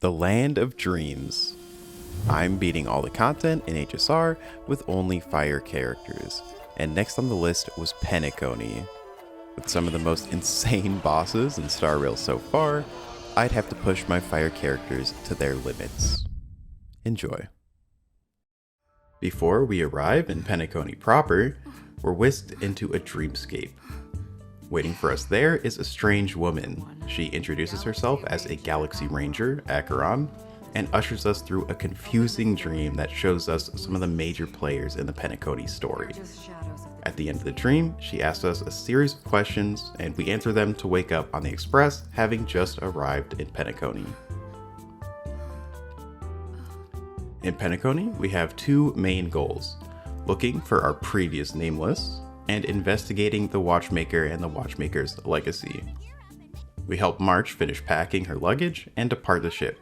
The Land of Dreams. I'm beating all the content in HSR with only fire characters, and next on the list was Penacony. With some of the most insane bosses in Star Rail so far, I'd have to push my fire characters to their limits. Enjoy. Before we arrive in Penacony proper, we're whisked into a dreamscape. Waiting for us there is a strange woman. She introduces herself as a Galaxy Ranger, Acheron, and ushers us through a confusing dream that shows us some of the major players in the Penacony story. At the end of the dream, she asks us a series of questions, and we answer them to wake up on the Express, having just arrived in Penacony. In Penacony, we have two main goals: looking for our previous Nameless, and investigating the Watchmaker and the Watchmaker's legacy. We help March finish packing her luggage and depart the ship.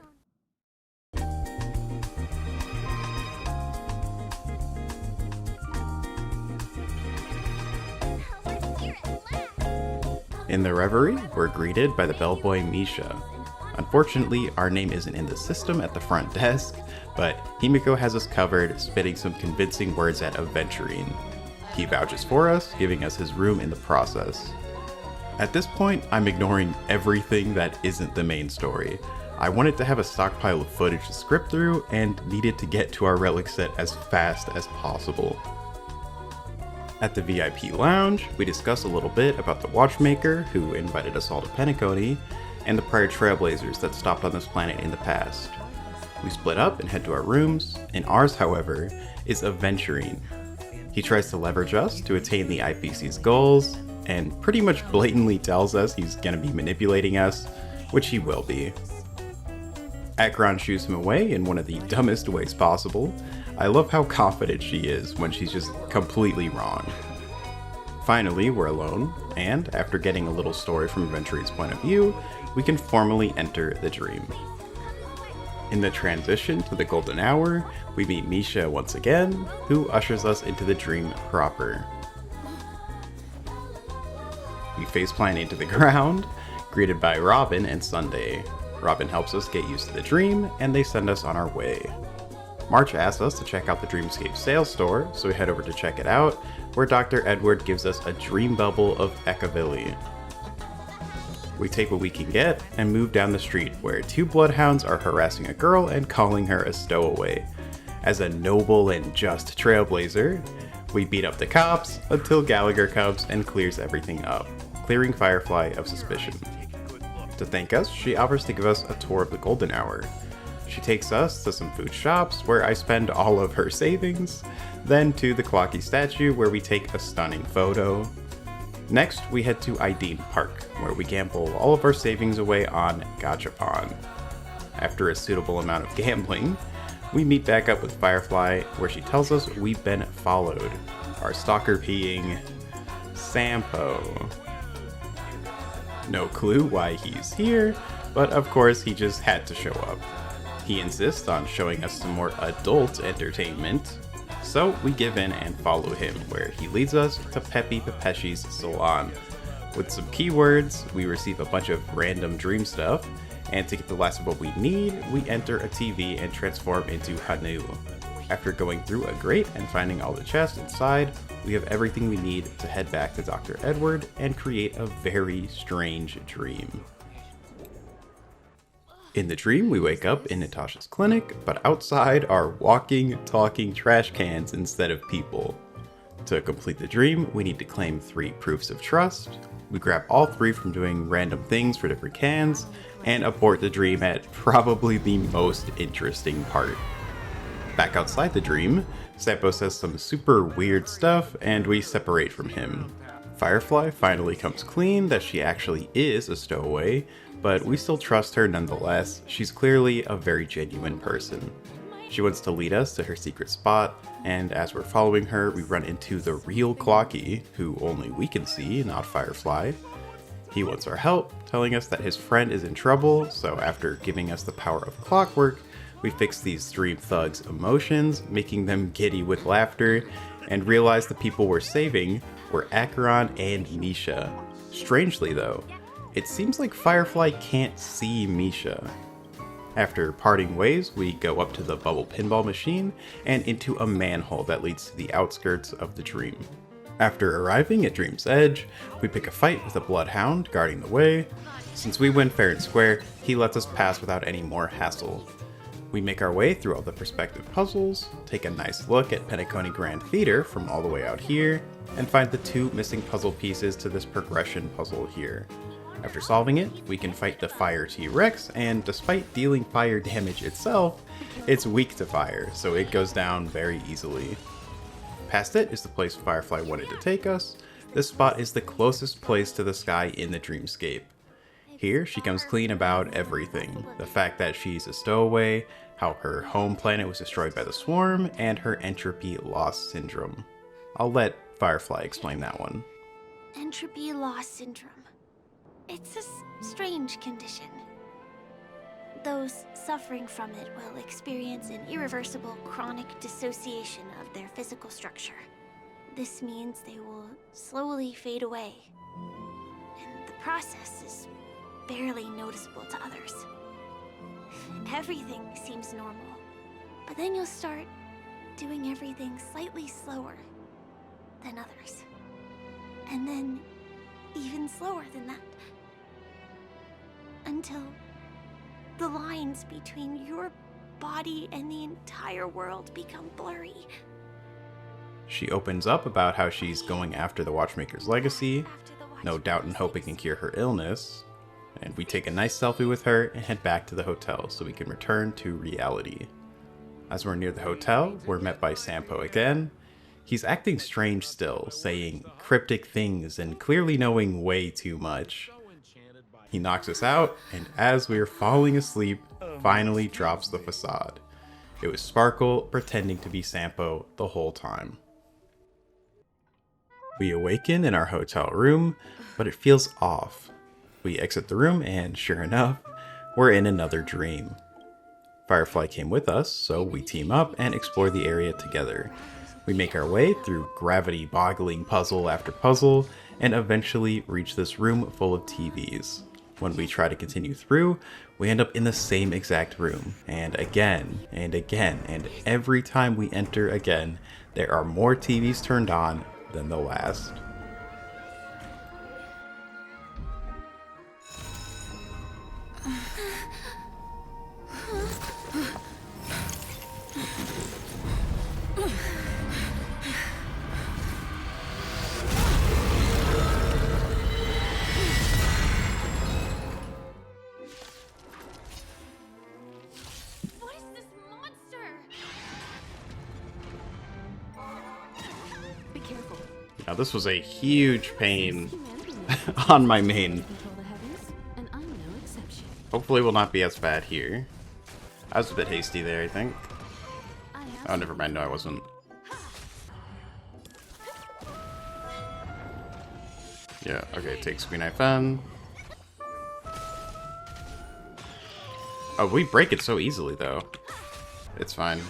In the Reverie, we're greeted by the bellboy Misha. Unfortunately, our name isn't in the system at the front desk, but Himiko has us covered, spitting some convincing words at Aventurine. He vouches for us, giving us his room in the process. At this point, I'm ignoring everything that isn't the main story. I wanted to have a stockpile of footage to script through and needed to get to our relic set as fast as possible. At the VIP lounge, we discuss a little bit about the Watchmaker, who invited us all to Penacony, and the prior trailblazers that stopped on this planet in the past. We split up and head to our rooms, and ours, however, is Aventurine. He tries to leverage us to attain the IPC's goals, and pretty much blatantly tells us he's gonna be manipulating us, which he will be. Acheron shoos him away in one of the dumbest ways possible. I love how confident she is when she's just completely wrong. Finally, we're alone, and after getting a little story from Aventurine's point of view, we can formally enter the dream. In the transition to the golden hour, we meet Misha once again, who ushers us into the dream proper. We faceplant into the ground, greeted by Robin and Sunday. Robin helps us get used to the dream, and they send us on our way. March asks us to check out the Dreamscape sales store, so we head over to check it out, where Dr. Edward gives us a dream bubble of Ekavilli. We take what we can get and move down the street, where two bloodhounds are harassing a girl and calling her a stowaway. As a noble and just trailblazer, we beat up the cops until Gallagher comes and clears everything up, clearing Firefly of suspicion. To thank us, she offers to give us a tour of the golden hour. She takes us to some food shops where I spend all of her savings, then to the Clocky statue where we take a stunning photo. Next, we head to Ideen Park, where we gamble all of our savings away on Gachapon. After a suitable amount of gambling, we meet back up with Firefly, where she tells us we've been followed. Our stalker being Sampo. No clue why he's here, but of course he just had to show up. He insists on showing us some more adult entertainment, so we give in and follow him, where he leads us to Peppy Pepeshi's salon. With some keywords, we receive a bunch of random dream stuff, and to get the last of what we need, we enter a TV and transform into Hanu. After going through a grate and finding all the chests inside, we have everything we need to head back to Dr. Edward and create a very strange dream. In the dream, we wake up in Natasha's clinic, but outside are walking, talking trash cans instead of people. To complete the dream, we need to claim 3 proofs of trust. We grab all 3 from doing random things for different cans, and abort the dream at probably the most interesting part. Back outside the dream, Sampo says some super weird stuff, and we separate from him. Firefly finally comes clean that she actually is a stowaway, but we still trust her nonetheless. She's clearly a very genuine person. She wants to lead us to her secret spot, and as we're following her, we run into the real Clocky, who only we can see, not Firefly. He wants our help, telling us that his friend is in trouble, so after giving us the power of clockwork, we fix these dream thugs' emotions, making them giddy with laughter, and realize the people we're saving were Acheron and Misha. Strangely though, it seems like Firefly can't see Misha. After parting ways, we go up to the bubble pinball machine and into a manhole that leads to the outskirts of the dream. After arriving at Dream's Edge, we pick a fight with a bloodhound guarding the way. Since we win fair and square, he lets us pass without any more hassle. We make our way through all the prospective puzzles, take a nice look at Penacony Grand Theater from all the way out here, and find the 2 missing puzzle pieces to this progression puzzle here. After solving it, we can fight the Fire T-Rex, and despite dealing fire damage itself, it's weak to fire, so it goes down very easily. Past it is the place Firefly wanted to take us. This spot is the closest place to the sky in the dreamscape. Here, she comes clean about everything. The fact that she's a stowaway, how her home planet was destroyed by the swarm, and her entropy loss syndrome. I'll let Firefly explain that one. Entropy loss syndrome. It's a strange condition. Those suffering from it will experience an irreversible chronic dissociation of their physical structure. This means they will slowly fade away, and the process is barely noticeable to others. Everything seems normal, but then you'll start doing everything slightly slower than others. And then even slower than that. Until the lines between your body and the entire world become blurry. She opens up about how she's going after the Watchmaker's legacy, no doubt in hoping can cure her illness. And we take a nice selfie with her and head back to the hotel so we can return to reality. As we're near the hotel, we're met by Sampo again. He's acting strange still, saying cryptic things and clearly knowing way too much. He knocks us out, and as we're falling asleep, finally drops the facade. It was Sparkle pretending to be Sampo the whole time. We awaken in our hotel room, but it feels off. We exit the room, and sure enough, we're in another dream. Firefly came with us, so we team up and explore the area together. We make our way through gravity-boggling puzzle after puzzle, and eventually reach this room full of TVs. When we try to continue through, we end up in the same exact room, and again, and again, and every time we enter again, there are more TVs turned on than the last. Now this was a huge pain on my main. Hopefully will not be as bad here. I was a bit hasty there, I think. Oh, never mind, no I wasn't. Yeah, okay, take Screen FN. Oh, we break it so easily though. It's fine.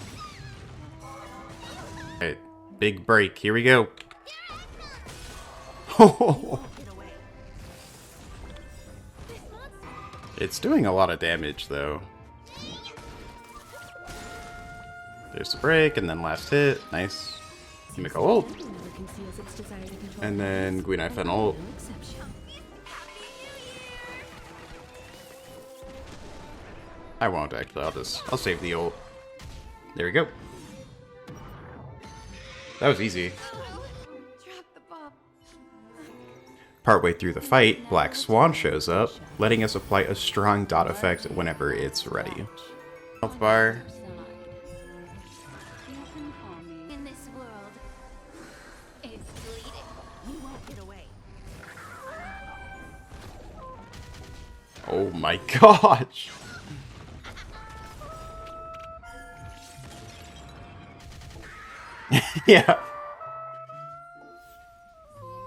Okay, big break, here we go. It's doing a lot of damage though. There's the break and then last hit. Nice. Miko ult. And then Green FN ult. I won't actually, I'll save the ult. There we go. That was easy. Partway through the fight, Black Swan shows up, letting us apply a strong dot effect whenever it's ready. Health bar. Oh my gosh! Yeah.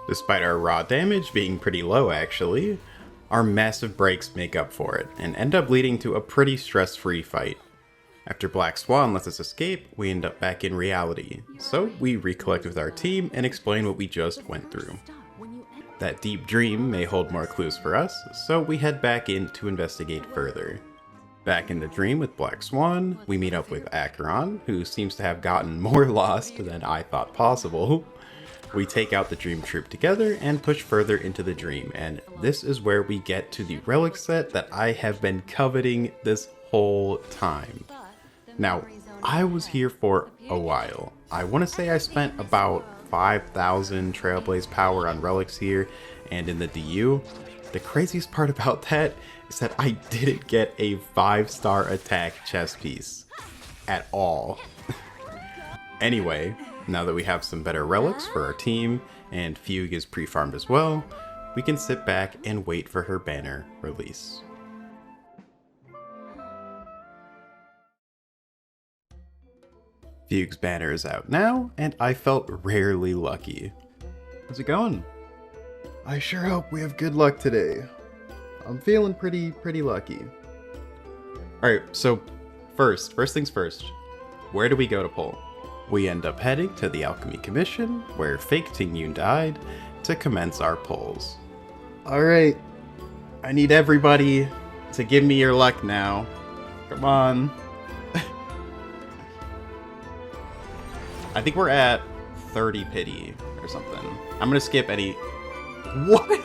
Despite our raw damage being pretty low actually, our massive breaks make up for it, and end up leading to a pretty stress-free fight. After Black Swan lets us escape, we end up back in reality, so we recollect with our team and explain what we just went through. That deep dream may hold more clues for us, so we head back in to investigate further. Back in the dream with Black Swan, we meet up with Acheron, who seems to have gotten more lost than I thought possible. We take out the dream troop together and push further into the dream, and this is where we get to the relic set that I have been coveting this whole time. Now, I was here for a while. I want to say I spent about 5,000 Trailblaze power on relics here and in the DU. The craziest part about that is that I didn't get a 5-star attack chest piece at all. Anyway, now that we have some better relics for our team and Fugue is pre-farmed as well, we can sit back and wait for her banner release. Fugue's banner is out now, and I felt rarely lucky. How's it going? I sure hope we have good luck today. I'm feeling pretty lucky. Alright, so first things first. Where do we go to pull? We end up heading to the Alchemy Commission, where fake Ting Yun died, to commence our pulls. Alright, I need everybody to give me your luck now. Come on. I think we're at 30 pity or something. I'm gonna skip any... What?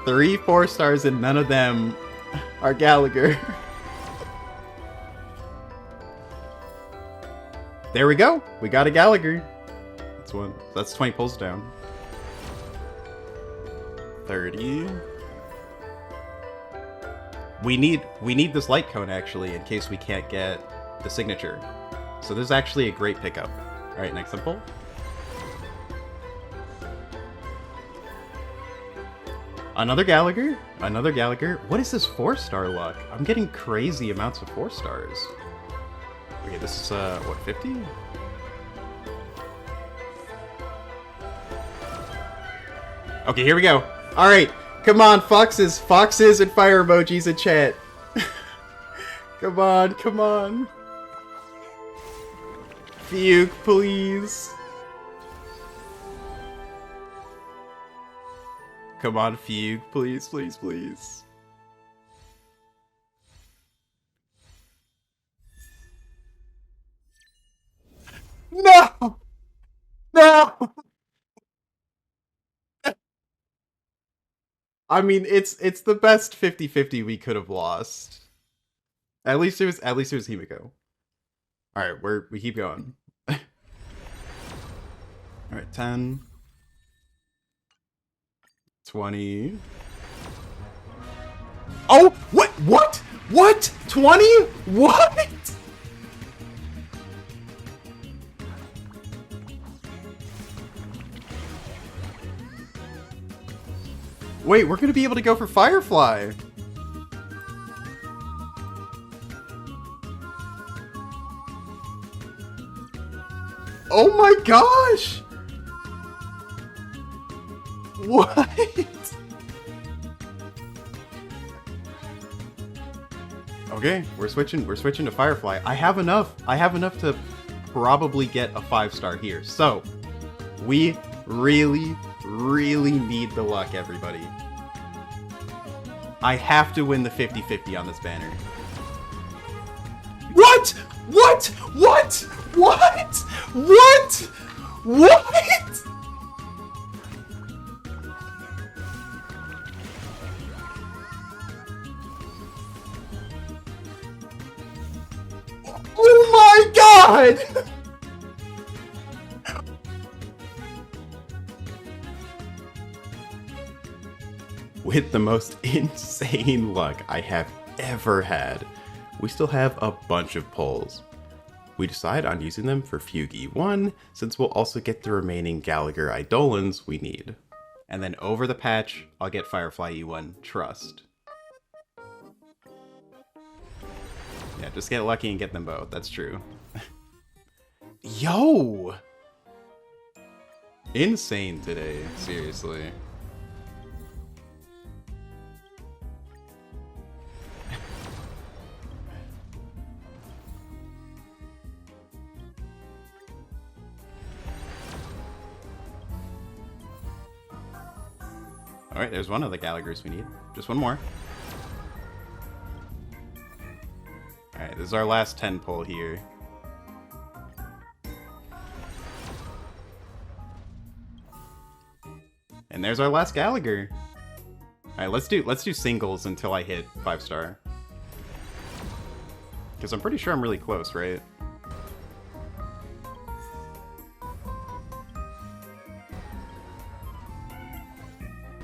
3 4-stars and none of them are Gallagher. There we go. We got a Gallagher. That's one. That's 20 pulls down. 30. We need this light cone actually in case we can't get the signature. So this is actually a great pickup. All right, next simple. Another Gallagher. Another Gallagher. What is this 4-star luck? I'm getting crazy amounts of 4 stars. Okay, this is, what, 50? Okay, here we go. Alright, come on, foxes and fire emojis in chat. Come on, come on. Fugue, please. Come on, Fugue, please, please, please. No! No! I mean, it's the best 50-50 we could have lost. At least it was Himiko. Alright, we keep going. Alright, 10. 20. Oh! What? What? What? 20? What? Wait, we're gonna be able to go for Firefly. Oh my gosh! What? Okay, we're switching to Firefly. I have enough to probably get a 5-star here. So, we really need the luck, everybody. I have to win the 50-50 on this banner. What? What? What? What? What? What? Oh my god! With the most insane luck I have ever had, we still have a bunch of pulls. We decide on using them for Fugue E1, since we'll also get the remaining Gallagher Eidolons we need. And then over the patch, I'll get Firefly E1 Trust. Yeah, just get lucky and get them both, that's true. Yo! Insane today, seriously. Alright, there's one of the Gallaghers we need. Just one more. this is our last 10 pull here. And there's our last Gallagher. Alright, let's do singles until I hit 5-star. Because I'm pretty sure I'm really close, right?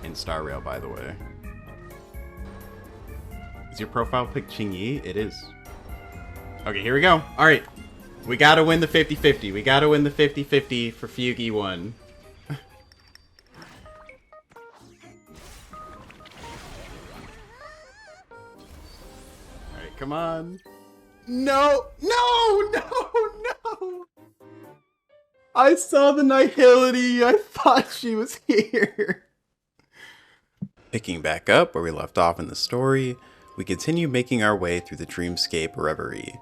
In Star Rail, by the way. Is your profile pic Qingyi? It is. Okay, here we go. Alright. We gotta win the 50-50. We gotta win the 50-50 for FUGUE 1. Alright, come on. No! No! No! No! I saw the Nihility! I thought she was here! Picking back up where we left off in the story, we continue making our way through the Dreamscape Reverie.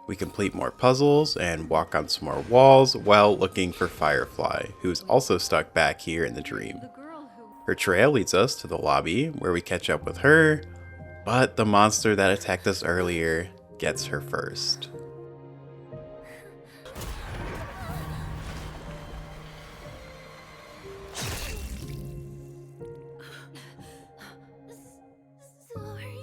We complete more puzzles and walk on some more walls while looking for Firefly, who is also stuck back here in the dream. Her trail leads us to the lobby where we catch up with her, but the monster that attacked us earlier gets her first. Sorry.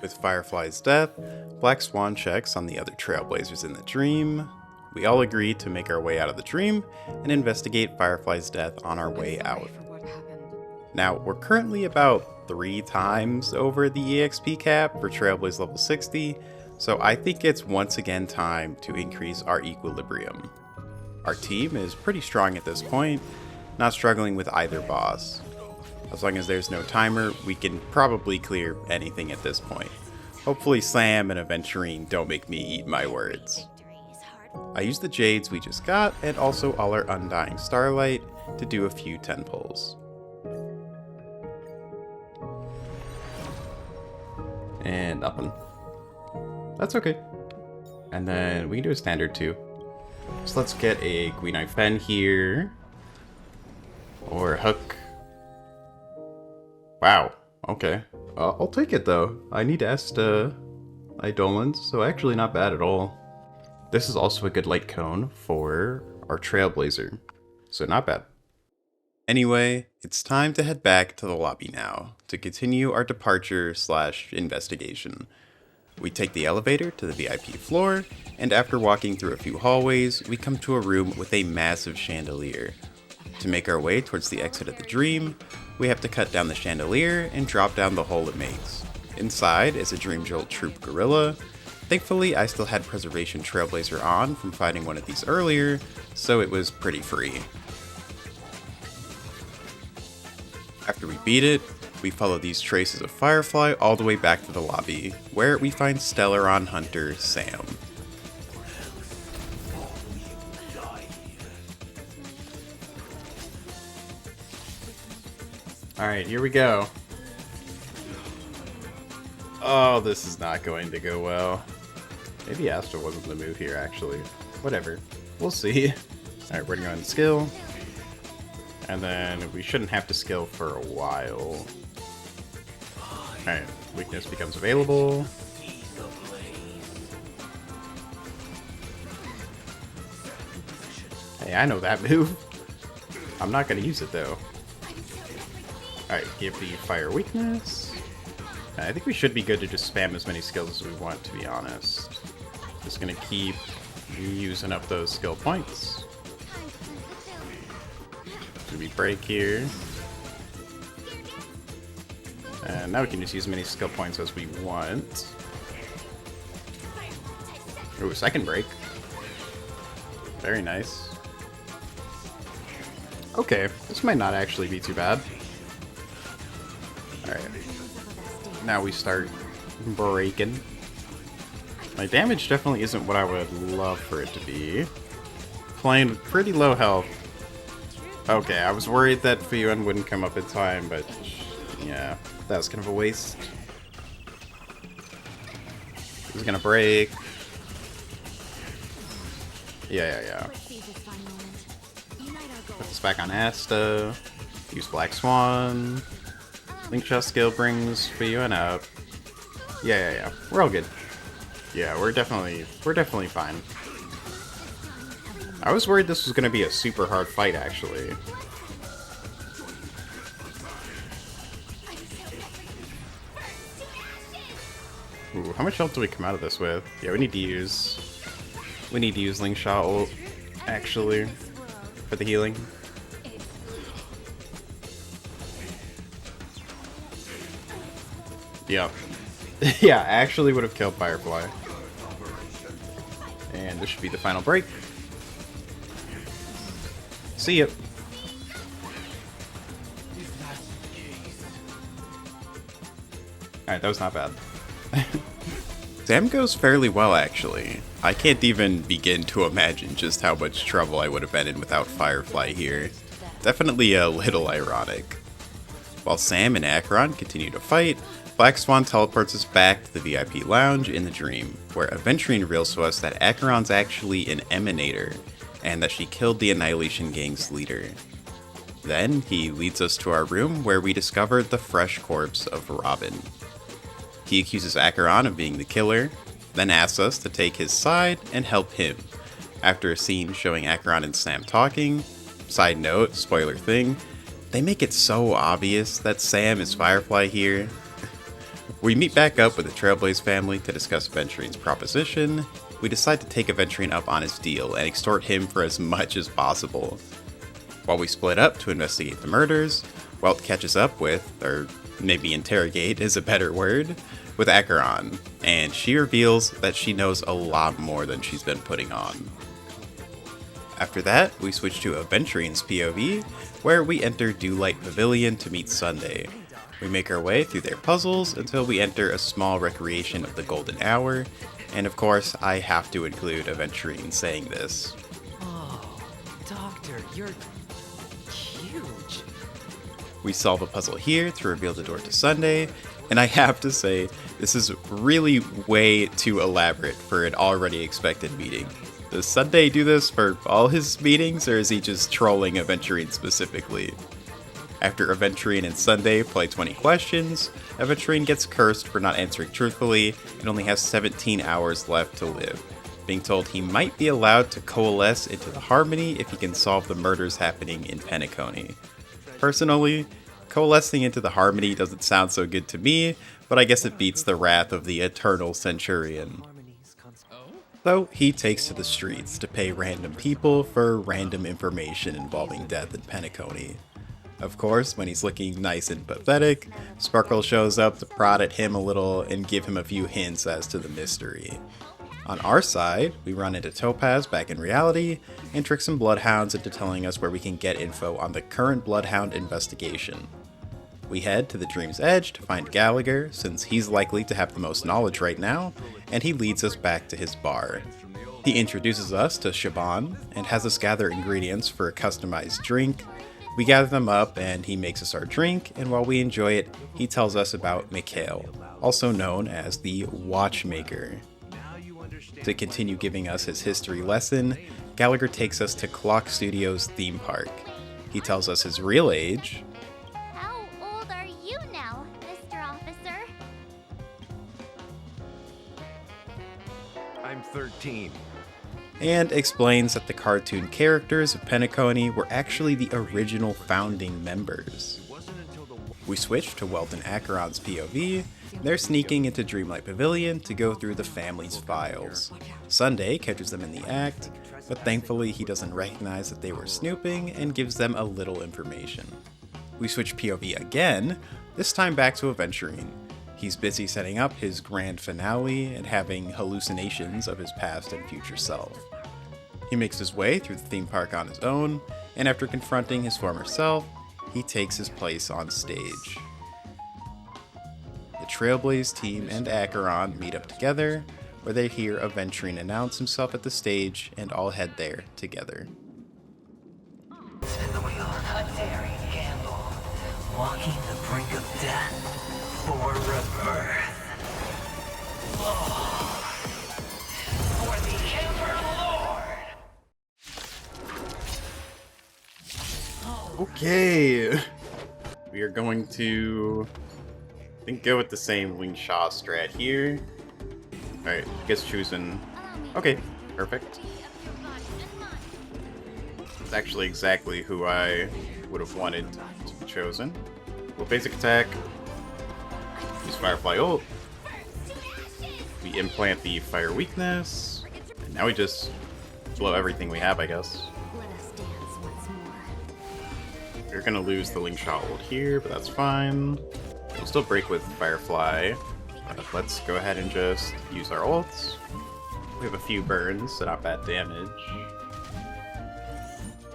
With Firefly's death, Black Swan checks on the other Trailblazers in the dream. We all agree to make our way out of the dream and investigate Firefly's death on our way out. Now, we're currently about 3 times over the EXP cap for Trailblaze level 60, so I think it's once again time to increase our equilibrium. Our team is pretty strong at this point, not struggling with either boss. As long as there's no timer, we can probably clear anything at this point. Hopefully Sam and Aventurine don't make me eat my words. I used the Jades we just got, and also all our Undying Starlight, to do a few 10 pulls. And nothing. That's okay. And then we can do a standard too. So let's get a Guinai Fen here. Or Hook. Wow, okay. I'll take it though. I need Eidolons, so actually not bad at all. This is also a good light cone for our Trailblazer, so not bad. Anyway, it's time to head back to the lobby now, to continue our departure/investigation. We take the elevator to the VIP floor, and after walking through a few hallways, we come to a room with a massive chandelier. To make our way towards the exit of the dream, we have to cut down the chandelier and drop down the hole it makes. Inside is a Dream Jolt Troop Gorilla. Thankfully, I still had Preservation Trailblazer on from fighting one of these earlier, so it was pretty free. After we beat it, we follow these traces of Firefly all the way back to the lobby, where we find Stellaron Hunter Sam. Alright, here we go. Oh, this is not going to go well. Maybe Astra wasn't the move here, actually. Whatever. We'll see. Alright, we're gonna go in skill. And then we shouldn't have to skill for a while. Alright, weakness becomes available. Hey, I know that move. I'm not gonna use it though. Alright, give the fire weakness. I think we should be good to just spam as many skills as we want, to be honest. Just gonna keep using up those skill points. Do we break here? And now we can just use as many skill points as we want. Ooh, second break. Very nice. Okay, this might not actually be too bad. Alright. Now we start breaking. My damage definitely isn't what I would love for it to be. Playing with pretty low health. Okay, I was worried that Fuyuan wouldn't come up in time, but yeah, that was kind of a waste. He's gonna break. Yeah. Focus back on Asta. Use Black Swan. Link Shot skill brings Fuyuan up. Yeah. We're all good. Yeah, we're definitely fine. I was worried this was gonna be a super hard fight, actually. Ooh, how much health do we come out of this with? Yeah, we need to use Link Shot ult, actually, for the healing. Yep. Yeah, actually would have killed Firefly. And this should be the final break. See ya. Alright, that was not bad. Sam goes fairly well, actually. I can't even begin to imagine just how much trouble I would have been in without Firefly here. Definitely a little ironic. While Sam and Acheron continue to fight, Black Swan teleports us back to the VIP lounge in the dream, where Aventurine reveals to us that Acheron's actually an Emanator, and that she killed the Annihilation Gang's leader. Then, he leads us to our room where we discover the fresh corpse of Robin. He accuses Acheron of being the killer, then asks us to take his side and help him. After a scene showing Acheron and Sam talking, side note, spoiler thing, they make it so obvious that Sam is Firefly here. We meet back up with the Trailblaze family to discuss Aventurine's proposition. We decide to take Aventurine up on his deal and extort him for as much as possible. While we split up to investigate the murders, Welt catches up with, or maybe interrogate is a better word, with Acheron, and she reveals that she knows a lot more than she's been putting on. After that, we switch to Aventurine's POV, where we enter Dewlight Pavilion to meet Sunday. We make our way through their puzzles until we enter a small recreation of the Golden Hour, and of course, I have to include Aventurine saying this. Oh, Doctor, you're huge. We solve a puzzle here to reveal the door to Sunday, and I have to say, this is really way too elaborate for an already expected meeting. Does Sunday do this for all his meetings, or is he just trolling Aventurine specifically? After Aventurine and Sunday play 20 questions, Aventurine gets cursed for not answering truthfully and only has 17 hours left to live, being told he might be allowed to coalesce into the Harmony if he can solve the murders happening in Penacony. Personally, coalescing into the Harmony doesn't sound so good to me, but I guess it beats the wrath of the Eternal Centurion. Though he takes to the streets to pay random people for random information involving death in Penacony. Of course, when he's looking nice and pathetic, Sparkle shows up to prod at him a little and give him a few hints as to the mystery. On our side, we run into Topaz back in reality and trick some Bloodhounds into telling us where we can get info on the current Bloodhound investigation. We head to the Dream's Edge to find Gallagher, since he's likely to have the most knowledge right now, and he leads us back to his bar. He introduces us to Shaban and has us gather ingredients for a customized drink. We gather them up and he makes us our drink, and while we enjoy it, he tells us about Mikhail, also known as the Watchmaker. To continue giving us his history lesson, Gallagher takes us to Clock Studios theme park. He tells us his real age. How old are you now, Mr. Officer? I'm 13. And explains that the cartoon characters of Penacony were actually the original founding members. We switch to Welt and Acheron's POV. They're sneaking into Dreamlight Pavilion to go through the family's files. Sunday catches them in the act, but thankfully he doesn't recognize that they were snooping and gives them a little information. We switch POV again, this time back to Aventurine. He's busy setting up his grand finale and having hallucinations of his past and future self. He makes his way through the theme park on his own, and after confronting his former self, he takes his place on stage. The Trailblaze team and Acheron meet up together, where they hear Aventurine announce himself at the stage and all head there together. A daring gamble, walking the brink of death for rebirth. For the Emperor Lord! Okay. We are going to, I think, go with the same Ling Sha strat here. Alright, I guess choosing. Okay, perfect. It's actually exactly who I would have wanted to be chosen. Well, basic attack. Use Firefly ult. We implant the fire weakness. And now we just blow everything we have, I guess. We're gonna lose the Ling Sha ult here, but that's fine. We'll still break with Firefly. Let's go ahead and just use our ults. We have a few burns, so not bad damage.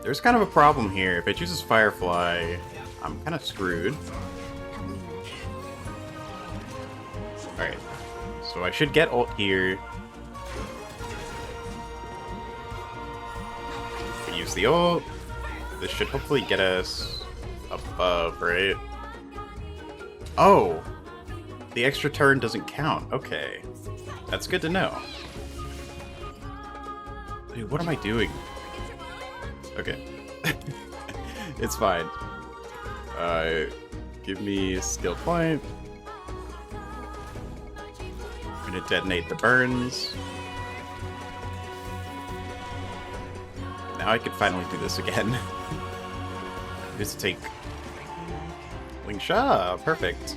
There's kind of a problem here. If it chooses Firefly, I'm kind of screwed. Alright, so I should get ult here. We use the ult. This should hopefully get us above, right? Oh! The extra turn doesn't count. Okay. That's good to know. Dude, what am I doing? Okay. It's fine. Give me a skill point. I'm gonna detonate the burns. Now I can finally do this again. Just take Ling Sha. Perfect.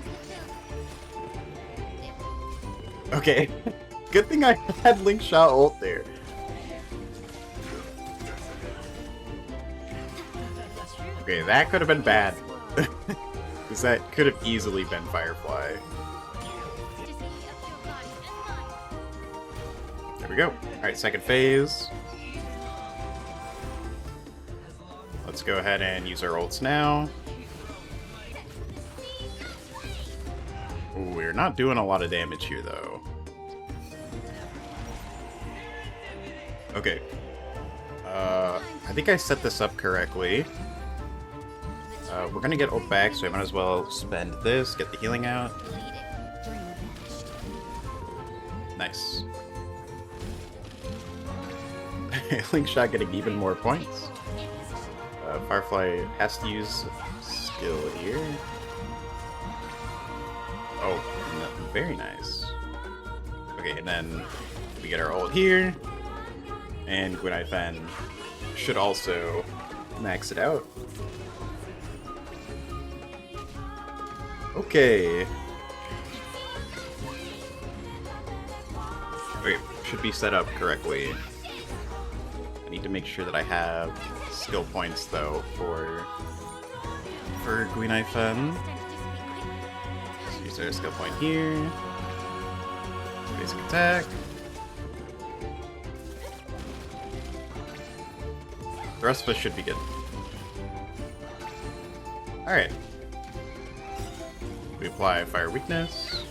Okay. Good thing I had Ling Sha ult there. Okay, that could have been bad. Because that could have easily been Firefly. There we go. Alright, second phase. Let's go ahead and use our ults now. Ooh, we're not doing a lot of damage here, though. Okay. I think I set this up correctly. We're gonna get ult back, so I might as well spend this, get the healing out. Nice. Ling Sha getting even more points. Firefly has to use skill here. Oh, no, very nice. Okay, and then we get our ult here. And Gwen Fan should also max it out. Okay. Wait, should be set up correctly. I need to make sure that I have skill points though for Gwen Fan. So use our skill point here. Basic attack. The rest of us should be good. Alright. We apply fire weakness.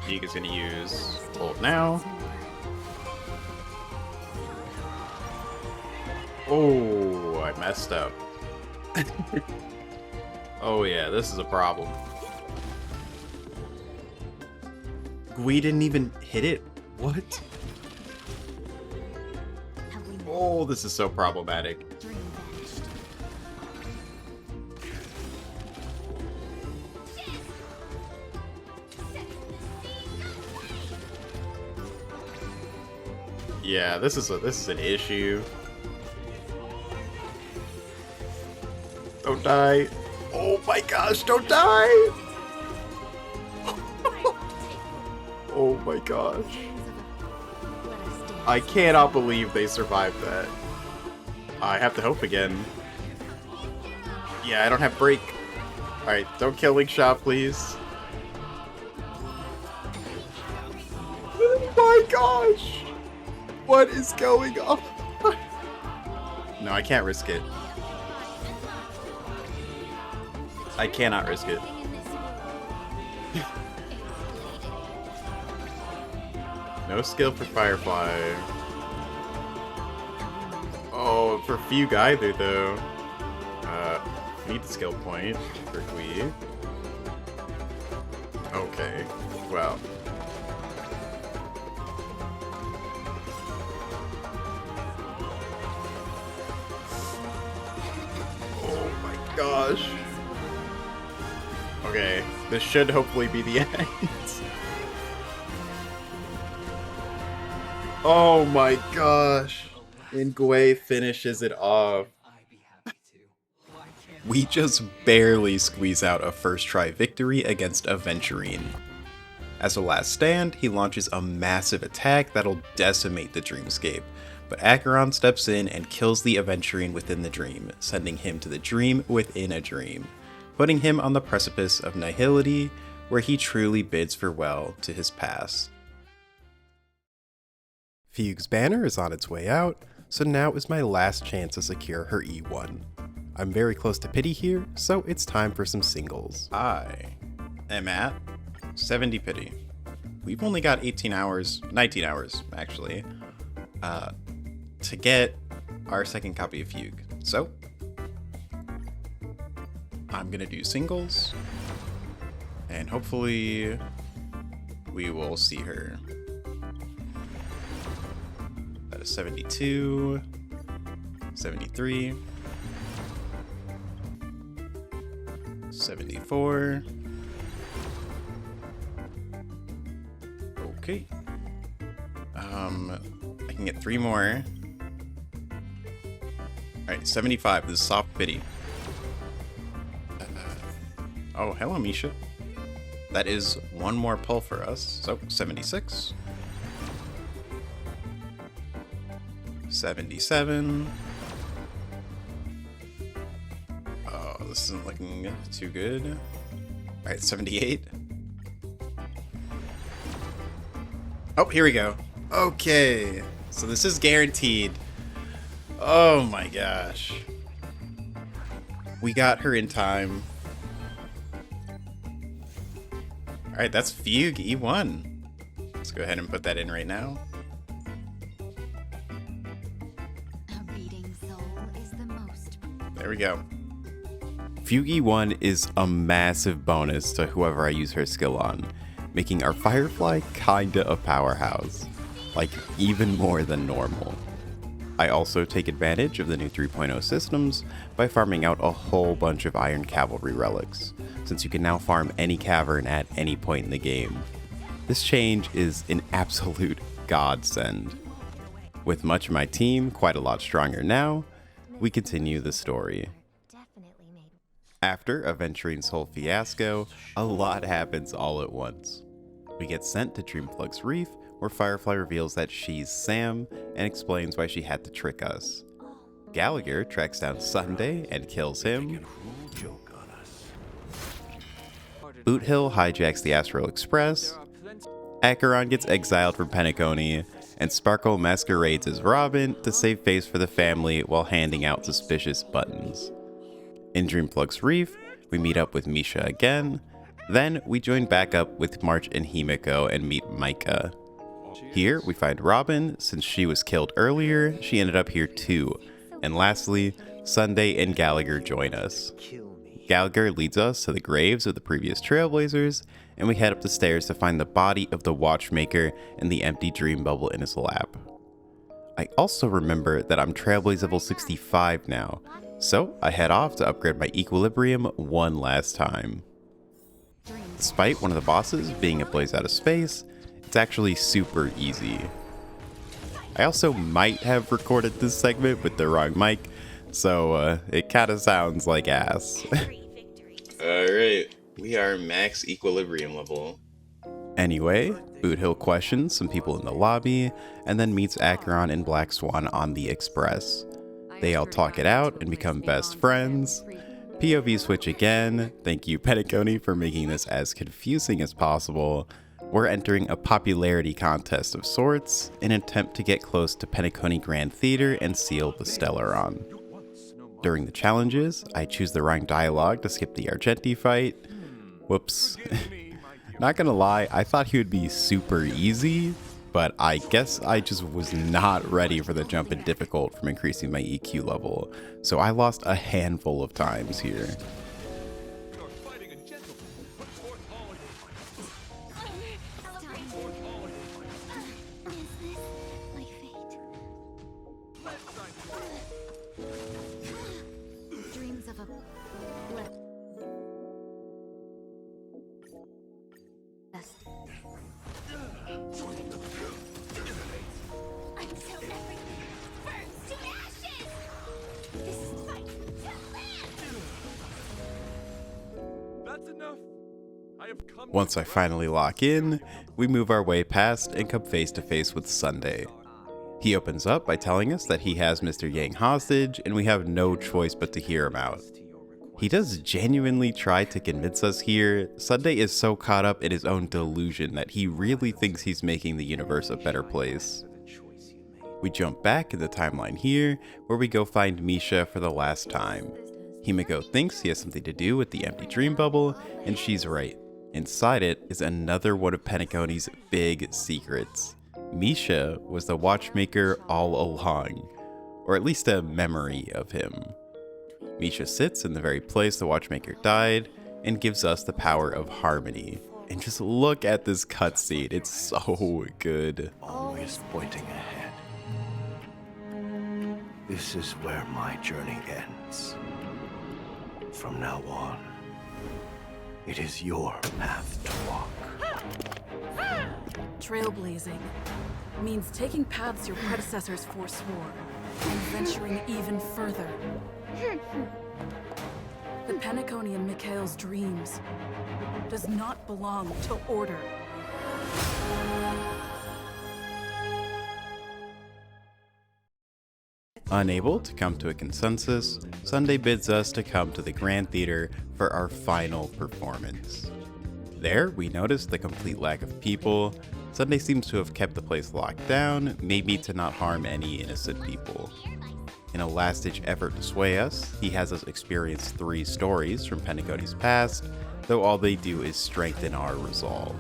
Teague is gonna use ult now. Oh, I messed up. Oh yeah, this is a problem. We didn't even hit it? What? Oh, this is so problematic. Yeah, this is an issue. Don't die. Oh my gosh, don't die! Oh my gosh. I cannot believe they survived that. I have to hope again. Yeah, I don't have break. Alright, don't kill Ling Sha, please. Oh my gosh! What is going on? No, I can't risk it. I cannot risk it. No skill for Firefly. Oh, for Fugue either, though. Need the skill point for Gui. Okay, well. gosh. Okay, this should hopefully be the end. Oh my gosh. And Gwei finishes it off. We just barely squeeze out a first try victory against Aventurine. As a last stand, he launches a massive attack that'll decimate the dreamscape, but Acheron steps in and kills the Aventurine within the dream, sending him to the dream within a dream, putting him on the precipice of nihility, where he truly bids farewell to his past. Fugue's banner is on its way out, so now is my last chance to secure her E1. I'm very close to pity here, so it's time for some singles. I am at 70 pity. We've only got 19 hours actually, to get our second copy of Fugue. So, I'm gonna do singles, and hopefully we will see her. That is 72, 73, 74. Okay. I can get 3 more. Alright, 75. This is soft pity. Oh, hello, Misha. That is 1 more pull for us. So, 76. 77. Oh, this isn't looking too good. Alright, 78. Oh, here we go. Okay. So this is guaranteed. Oh my gosh. We got her in time. Alright, that's Fugue E1. Let's go ahead and put that in right now. A beating soul is the most. There we go. Fugue E1 is a massive bonus to whoever I use her skill on, making our Firefly kinda a powerhouse, like even more than normal. I also take advantage of the new 3.0 systems by farming out a whole bunch of Iron Cavalry relics, since you can now farm any cavern at any point in the game. This change is an absolute godsend. With much of my team quite a lot stronger now, we continue the story. After Aventurine's whole fiasco, a lot happens all at once. We get sent to Dreamflux Reef, where Firefly reveals that she's Sam and explains why she had to trick us. Gallagher tracks down Sunday and kills him. Boothill hijacks the Astral Express. Acheron gets exiled from Penacony, and Sparkle masquerades as Robin to save face for the family while handing out suspicious buttons. In Dreamflux Reef, we meet up with Misha again. Then we join back up with March and Himiko and meet Micah. Here we find Robin. Since she was killed earlier, she ended up here too. And lastly, Sunday and Gallagher join us. Gallagher leads us to the graves of the previous Trailblazers, and we head up the stairs to find the body of the Watchmaker and the empty dream bubble in his lap. I also remember that I'm Trailblaze level 65 now, so I head off to upgrade my Equilibrium one last time. Despite one of the bosses being a blaze out of space, it's actually super easy. I also might have recorded this segment with the wrong mic, so it kinda sounds like ass. Alright, we are max Equilibrium level. Anyway, Boothill questions some people in the lobby, and then meets Acheron and Black Swan on the Express. They all talk it out and become best friends. POV switch again. Thank you, Penacony, for making this as confusing as possible. We're entering a popularity contest of sorts, in an attempt to get close to Penacony Grand Theater and seal the Stellaron. During the challenges, I choose the wrong dialogue to skip the Argenti fight. Whoops. Not gonna lie, I thought he would be super easy, but I guess I just was not ready for the jump in difficult from increasing my EQ level, so I lost a handful of times here. That's enough. I have come. Once I finally lock in, we move our way past and come face to face with Sunday. He opens up by telling us that he has Mr. Yang hostage and we have no choice but to hear him out. He does genuinely try to convince us here. Sunday is so caught up in his own delusion that he really thinks he's making the universe a better place. We jump back in the timeline here, where we go find Misha for the last time. Himiko thinks he has something to do with the empty dream bubble, and she's right. Inside it is another one of Penacony's big secrets. Misha was the watchmaker all along, or at least a memory of him. Misha sits in the very place the watchmaker died and gives us the power of harmony. And just look at this cutscene, it's so good. Always pointing ahead. This is where my journey ends. From now on, it is your path to walk. Trailblazing means taking paths your predecessors forswore and venturing even further. The Penacony and Mikhail's dreams does not belong to order. Unable to come to a consensus, Sunday bids us to come to the Grand Theater for our final performance. There, we notice the complete lack of people. Sunday seems to have kept the place locked down, maybe to not harm any innocent people. In a last-ditch effort to sway us, he has us experience 3 stories from Penacony's past, though all they do is strengthen our resolve.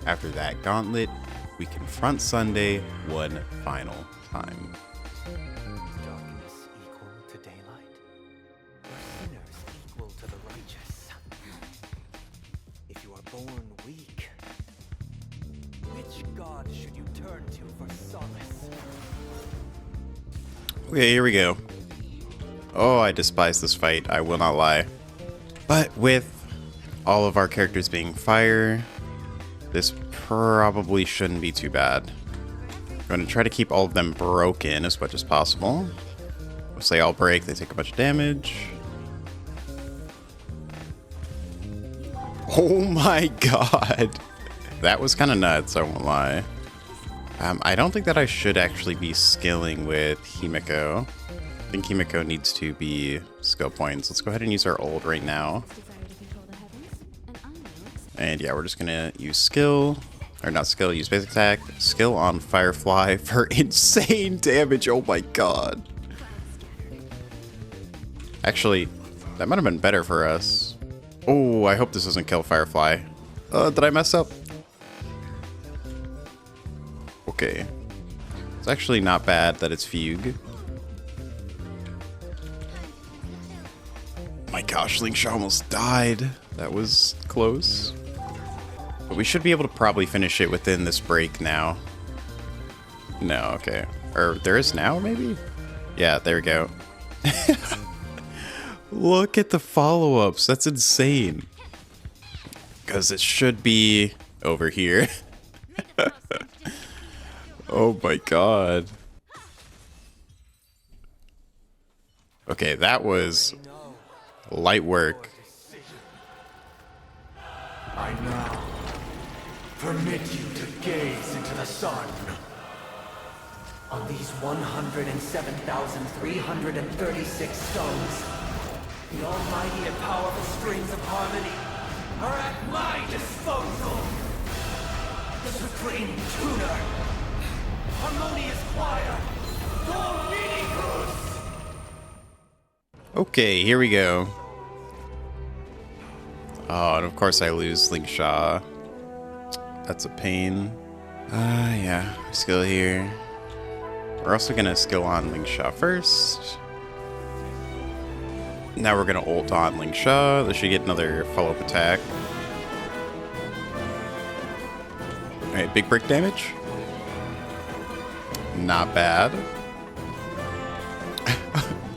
After that gauntlet, we confront Sunday one final time. Darkness equal to daylight, or sinners equal to the righteous? If you are born weak, which god should you turn to for solace? Okay, here we go. Oh, I despise this fight, I will not lie. But with all of our characters being fire, this probably shouldn't be too bad. I'm going to try to keep all of them broken as much as possible. Once they all break, they take a bunch of damage. Oh my god! That was kind of nuts, I won't lie. I don't think that I should actually be skilling with Himiko. I think Himiko needs to be skill points. Let's go ahead and use our ult right now. And yeah, we're just gonna use skill, or not skill, use basic attack, skill on Firefly for insane damage. Oh my god. Actually, that might have been better for us. Oh, I hope this doesn't kill Firefly. Did I mess up? Okay. It's actually not bad that it's Fugue. Oh my gosh, Lingsha almost died. That was close. But we should be able to probably finish it within this break now. No, okay. Or there is now, maybe? Yeah, there we go. Look at the follow-ups. That's insane. Because it should be over here. Oh my god. Okay, that was light work. I now permit you to gaze into the sun. On these 107,336 stones, the almighty and powerful strings of harmony are at my disposal. The supreme tuner, harmonious choir, Dominicus! Okay, here we go. Oh, and of course I lose Lingsha. That's a pain. Yeah, skill here. We're also gonna skill on Lingsha first. Now we're gonna ult on Lingsha. This should get another follow-up attack. Alright, big break damage. Not bad.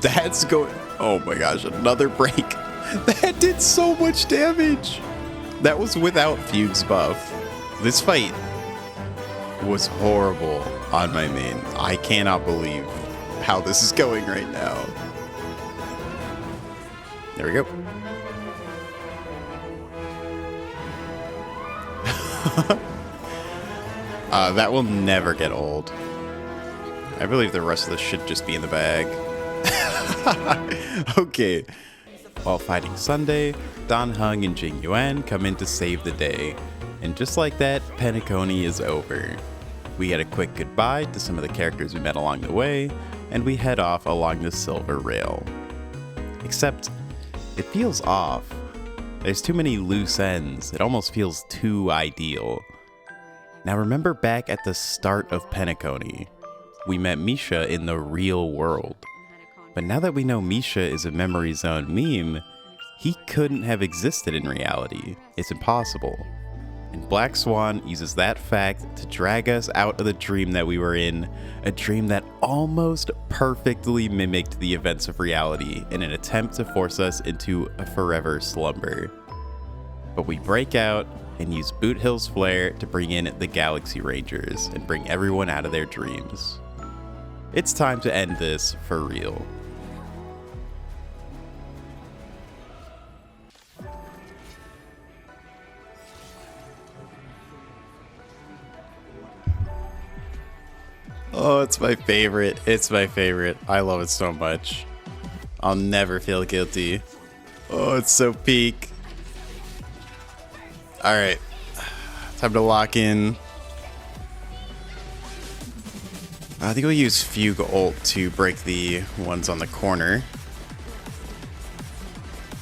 That's going... Oh my gosh, another break. That did so much damage. That was without Fugue's buff. This fight was horrible on my main. I cannot believe how this is going right now. There we go. That will never get old. I believe the rest of this should just be in the bag. Okay. While fighting Sunday, Dan Heng and Jing Yuan come in to save the day. And just like that, Penacony is over. We get a quick goodbye to some of the characters we met along the way, and we head off along the Silver Rail. Except, it feels off. There's too many loose ends. It almost feels too ideal. Now remember back at the start of Penacony, we met Misha in the real world. But now that we know Misha is a Memory Zone meme, he couldn't have existed in reality. It's impossible. And Black Swan uses that fact to drag us out of the dream that we were in, a dream that almost perfectly mimicked the events of reality in an attempt to force us into a forever slumber. But we break out and use Boot Hill's flare to bring in the Galaxy Rangers and bring everyone out of their dreams. It's time to end this for real. Oh, it's my favorite. It's my favorite. I love it so much. I'll never feel guilty. Oh, it's so peak. Alright. Time to lock in. I think we'll use Fugue ult to break the ones on the corner.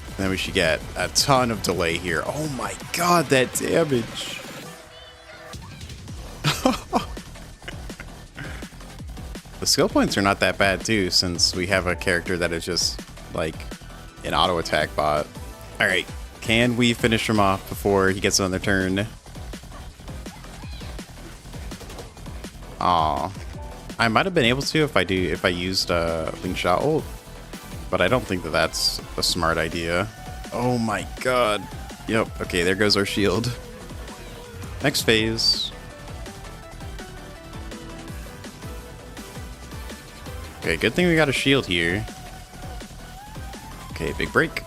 And then we should get a ton of delay here. Oh my god, that damage. The skill points are not that bad too, since we have a character that is just like an auto attack bot. Alright, can we finish him off before he gets another turn? Aw. I might have been able to if I used Ling Sha ult, but I don't think that that's a smart idea. Oh my god. Yep, okay, there goes our shield. Next phase. Okay, good thing we got a shield here. Okay, big break.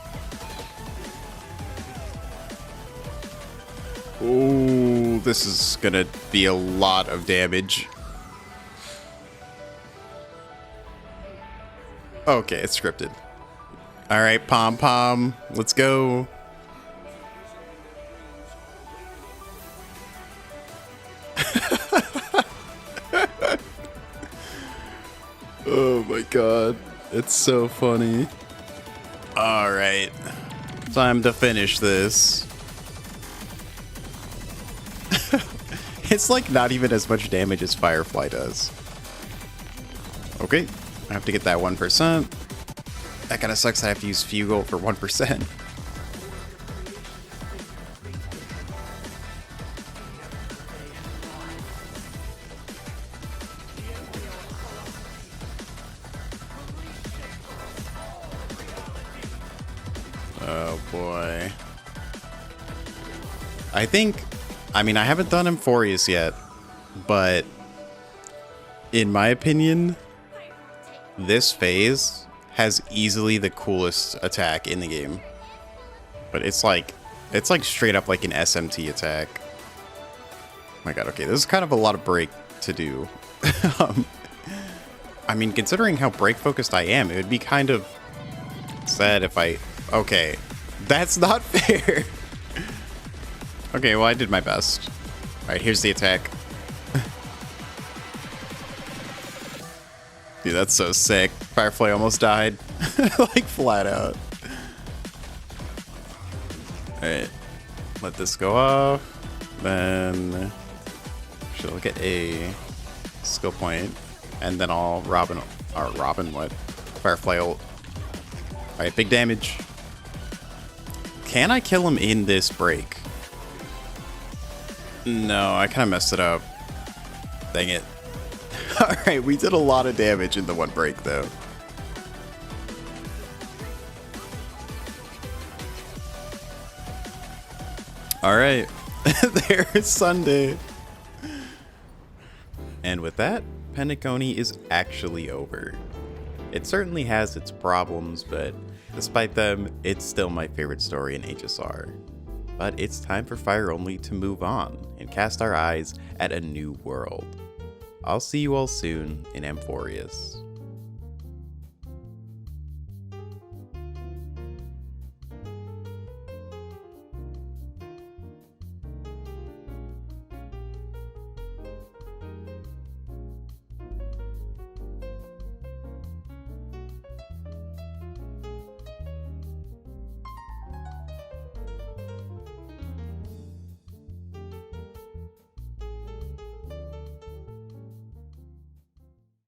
Ooh, this is gonna be a lot of damage. Okay, it's scripted. Alright, Pom Pom, let's go. Oh my god, it's so funny. Alright, time to finish this. It's like not even as much damage as Firefly does. Okay, I have to get that 1%. That kind of sucks. I have to use Fugle for 1%. Oh boy. I mean, I haven't done Emphorius yet, but in my opinion, this phase has easily the coolest attack in the game. But it's like straight up like an SMT attack. Oh my god, okay, this is kind of a lot of break to do. I mean, considering how break focused I am, it would be kind of sad if I... Okay, that's not fair. Okay, well, I did my best. Alright, here's the attack. Dude, that's so sick. Firefly almost died. Like, flat out. Alright. Let this go off. Then... She'll get a skill point. And then I'll Robin what? Firefly ult. Alright, big damage. Can I kill him in this break? No, I kind of messed it up. Dang it. Alright, we did a lot of damage in the one break, though. Alright. There's Sunday. And with that, Penacony is actually over. It certainly has its problems, but despite them, it's still my favorite story in HSR. But it's time for Fire Only to move on and cast our eyes at a new world. I'll see you all soon in Amphorius.